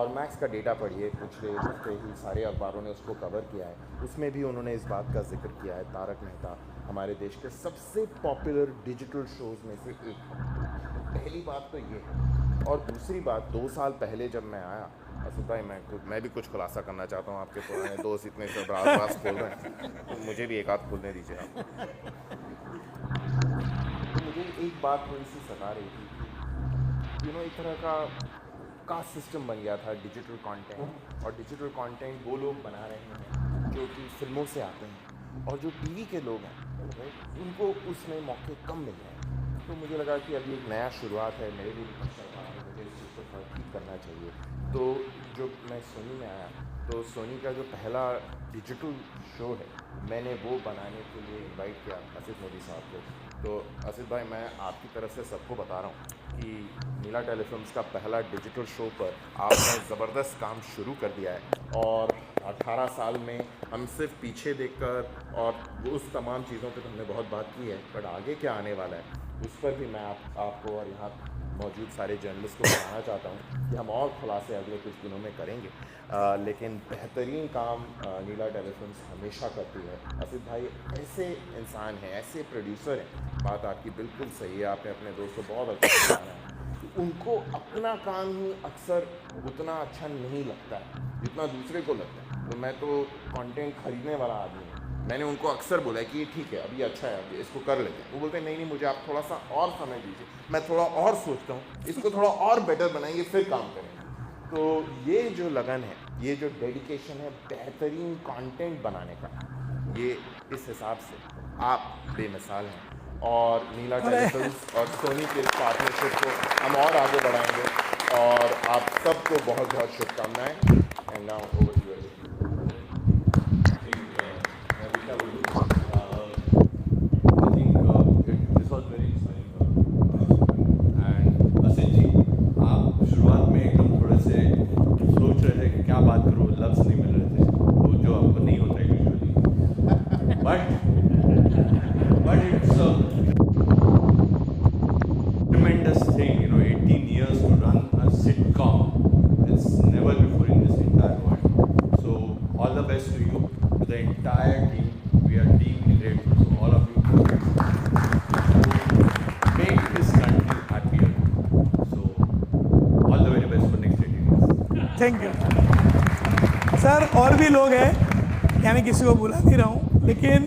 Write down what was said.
और मैक्स का डेटा पढ़िए, पिछले हफ्ते ही सारे अखबारों ने उसको कवर किया है। उसमें भी उन्होंने इस बात का जिक्र किया है, तारक मेहता हमारे देश के सबसे पॉपुलर डिजिटल शोज़ में से एक है। पहली बात तो ये है। और दूसरी बात, 2 साल पहले जब मैं आया, असद भाई मैं भी कुछ खुलासा करना चाहता हूँ। आपके पुराने दोस्त इतने सब राज खोल रहे हैं, तो मुझे भी एक आध खोलने दीजिए आप। तो मुझे एक बात थोड़ी सी सता रही थी कि एक तरह का कास्ट सिस्टम बन गया था डिजिटल कंटेंट, और डिजिटल कंटेंट वो लोग बना रहे हैं जो कि फिल्मों से आते हैं, और जो टीवी के लोग हैं उनको उसमें मौके कम मिल रहे हैं। तो मुझे लगा कि अभी एक नया शुरुआत है, मेरे लिए भी कुछ करना है, मुझे इस चीज़ को थोड़ा ठीक करना चाहिए। तो जो मैं सोनी में आया, तो सोनी का जो पहला डिजिटल शो है, मैंने वो बनाने के लिए इनवाइट किया आसिफ मोदी साहब को। तो आसिफ भाई, मैं आपकी तरफ से सबको बता रहा हूँ कि नीला टेलीफिल्म्स का पहला डिजिटल शो पर आपने ज़बरदस्त काम शुरू कर दिया है, और 18 साल में हम सिर्फ पीछे देखकर और उस तमाम चीज़ों पे तो हमने बहुत बात की है, बट आगे क्या आने वाला है उस पर भी मैं आपको और यहाँ मौजूद सारे जर्नलिस्ट को बताना चाहता हूँ कि हम और खुलासे अगले कुछ दिनों में करेंगे। लेकिन बेहतरीन काम नीला टेलीफिल्म्स हमेशा करती है। आसिफ भाई ऐसे इंसान हैं, ऐसे प्रोड्यूसर हैं, बात आपकी बिल्कुल सही है, आपने अपने दोस्त को बहुत अच्छा बताया है कि उनको अपना काम ही अक्सर उतना अच्छा नहीं लगता है जितना दूसरे को लगता है। तो मैं तो कंटेंट खरीदने वाला आदमी हूँ, मैंने उनको अक्सर बोला कि ये ठीक है, अभी अच्छा है, अभी इसको कर लेते हैं। वो बोलते हैं नहीं, मुझे आप थोड़ा सा और समय दीजिए, मैं थोड़ा और सोचता हूँ, इसको थोड़ा और बेटर बनाएंगे, फिर काम करेंगे। तो ये जो लगन है, ये जो डेडिकेशन है बेहतरीन कंटेंट बनाने का, ये इस हिसाब से आप बेमिसाल हैं। और नीला टेलीफिल्म्स और सोनी के पार्टनरशिप को हम और आगे बढ़ाएंगे, और आप सबको बहुत बहुत शुभकामनाएं। And now over to you. क्या बात करूँ, लफ्ज़ नहीं मिल रहे थे, वो जो आपको नहीं होता है usually, but it's a tremendous thing, 18 years to run a sitcom. It's never before in this entire world. So all the best to you, to the entire team. We are deeply grateful to all of you who make this country happier. So all the very best for next 18 years. Thank you sir. और भी लोग हैं, यानी किसी को बुला नहीं रहा हूँ, लेकिन